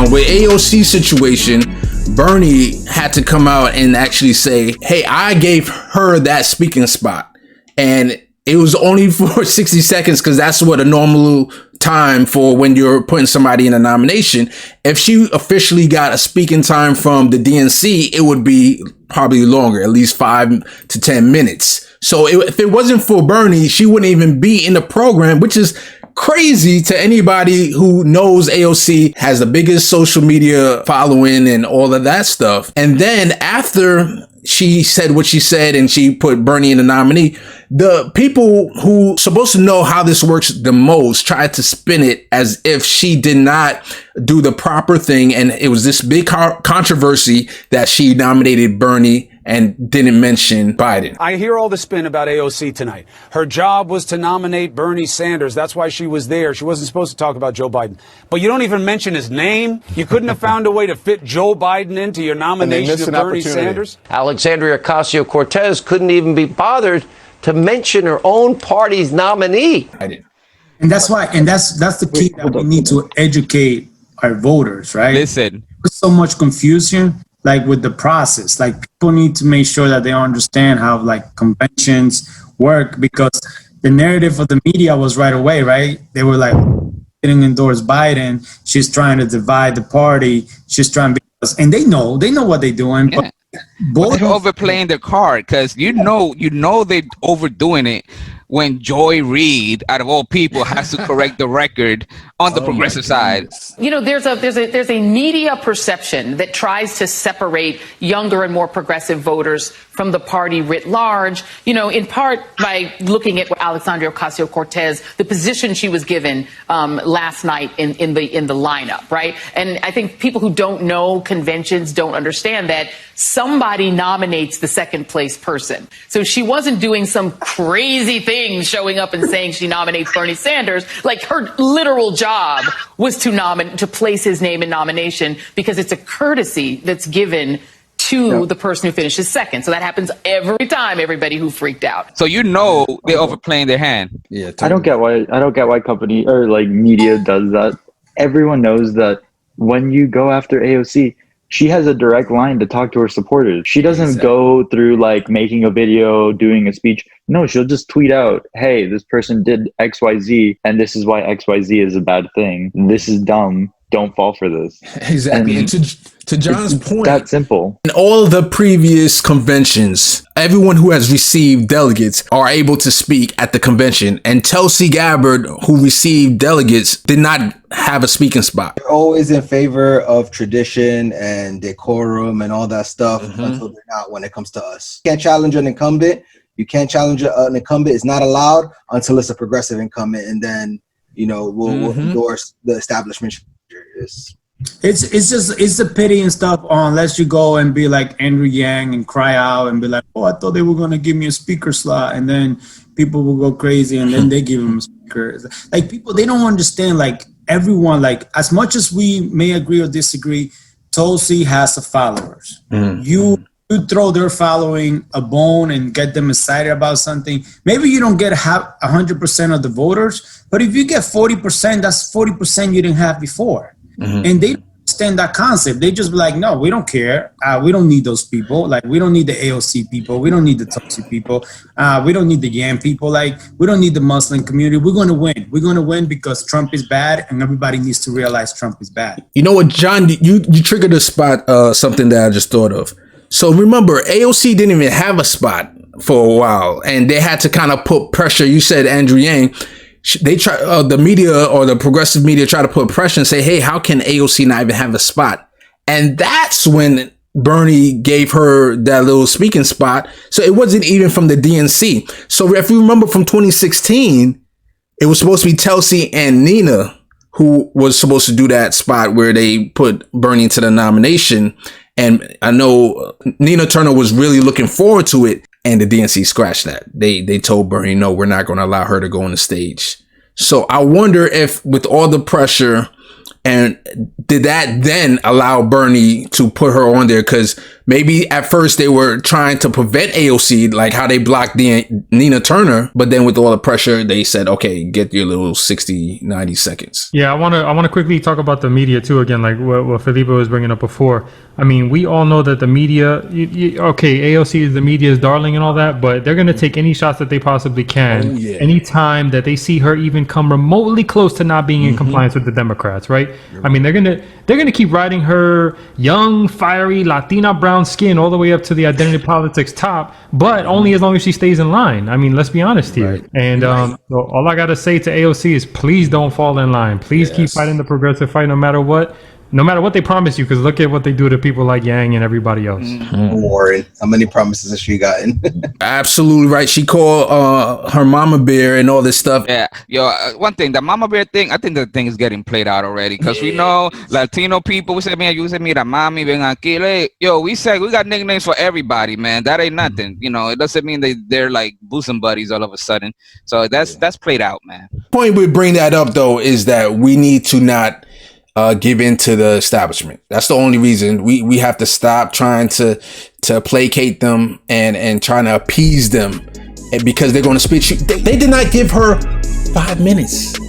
With AOC situation, Bernie had to come out and actually say, hey, I gave her that speaking spot. And it was only for 60 seconds because that's what a normal time for when you're putting somebody in a nomination. If she officially got a speaking time from the DNC, it would be probably longer, at least 5 to 10 minutes. So if it wasn't for Bernie, she wouldn't even be in the program, which is crazy to anybody who knows AOC has the biggest social media following and all of that stuff. And then after she said what she said and she put Bernie in the nominee, the people who supposed to know how this works the most tried to spin it as if she did not do the proper thing. And it was this big controversy that she nominated Bernie and didn't mention Biden. I hear all the spin about AOC tonight. Her job was to nominate Bernie Sanders. That's why she was there. She wasn't supposed to talk about Joe Biden. But you don't even mention his name. You couldn't have found a way to fit Joe Biden into your nomination of Bernie Sanders? Alexandria Ocasio-Cortez couldn't even be bothered to mention her own party's nominee. And that's why, and that's the key that we need to educate our voters, right? Listen, there's so much confusion, like with the process. Like people need to make sure that they understand how like conventions work, because the narrative of the media was right away, right? They were like, didn't endorse Biden. She's trying to divide the party. She's trying to be, and they know what they're doing. yeah. But They're overplaying their card, because you know they're overdoing it when Joy Reid, out of all people, has to correct the record on the progressive side. You know, there's a media perception that tries to separate younger and more progressive voters from the party writ large, you know, in part by looking at what Alexandria Ocasio-Cortez, the position she was given last night in the lineup, right? And I think people who don't know conventions don't understand that somebody nominates the second place person. So she wasn't doing some crazy thing showing up and saying she nominates Bernie Sanders. Like, her literal job was to place his name in nomination, because it's a courtesy that's given to the person who finishes second. So that happens every time, everybody who freaked out. So you know they're overplaying their hand. Yeah, I don't get why company or like media does that. Everyone knows that when you go after AOC, she has a direct line to talk to her supporters. She doesn't go through like making a video, doing a speech. No, she'll just tweet out, hey, this person did XYZ, and this is why XYZ is a bad thing. This is dumb. Don't fall for this. Exactly. And to John's point, that simple. in all the previous conventions, everyone who has received delegates are able to speak at the convention. And Tulsi Gabbard, who received delegates, did not have a speaking spot. They're always in favor of tradition and decorum and all that stuff until they're not when it comes to us. You can't challenge an incumbent. You can't challenge an incumbent. It's not allowed until it's a progressive incumbent. And then, you know, we'll endorse the establishment. It's a pity and stuff, unless you go and be like Andrew Yang and cry out and be like, oh, I thought they were going to give me a speaker slot, and then people will go crazy and then they give them a speaker. Like, people, they don't understand, like, everyone, like, as much as we may agree or disagree, Tulsi has the followers. You throw their following a bone and get them excited about something. Maybe you don't get 100% of the voters, but if you get 40%, that's 40% you didn't have before. And they don't understand that concept. They just be like, no, we don't care. We don't need those people. Like, we don't need the AOC people. We don't need the Tulsi people. We don't need the Yam people. Like, we don't need the Muslim community. We're going to win. We're going to win because Trump is bad, and everybody needs to realize Trump is bad. You know what, John, you triggered a spot, something that I just thought of. So remember, AOC didn't even have a spot for a while, and they had to kind of put pressure. You said Andrew Yang. They try, the media or the progressive media try to put pressure and say, hey, how can AOC not even have a spot? And that's when Bernie gave her that little speaking spot. So it wasn't even from the DNC. So if you remember from 2016, it was supposed to be Tulsi and Nina who was supposed to do that spot where they put Bernie into the nomination. And I know Nina Turner was really looking forward to it, and the DNC scratched that. They told Bernie, no, we're not going to allow her to go on the stage. So I wonder if with all the pressure, and did that then allow Bernie to put her on there? Because maybe at first they were trying to prevent AOC, like how they blocked Nina Turner, but then with all the pressure, they said, okay, get your little 60, 90 seconds. Yeah, I want to quickly talk about the media too, again, like what Felipe was bringing up before. I mean, we all know that the media, okay, AOC is the media's darling and all that, but they're going to take any shots that they possibly can, anytime that they see her even come remotely close to not being in compliance with the Democrats, right? I mean, they're gonna keep riding her young, fiery, Latina brown skin all the way up to the identity politics top, but only as long as she stays in line. I mean, let's be honest here. Right. And so all I gotta say to AOC is please don't fall in line. Please keep fighting the progressive fight no matter what. No matter what they promise you, because look at what they do to people like Yang and everybody else. Warren, how many promises has she gotten? Absolutely right. She called her mama bear and all this stuff. Yeah, yo, one thing, the mama bear thing, I think the thing is getting played out already, because we know Latino people, we say, man, you say, mira, mami, ven aquí. Like, yo, we say we got nicknames for everybody, man. That ain't nothing. You know, it doesn't mean they're like bosom buddies all of a sudden. So that's played out, man. The point we bring that up, though, is that we need to not give in to the establishment. That's the only reason. We have to stop trying to placate them and trying to appease them, and because they're going to spit you. They did not give her 5 minutes.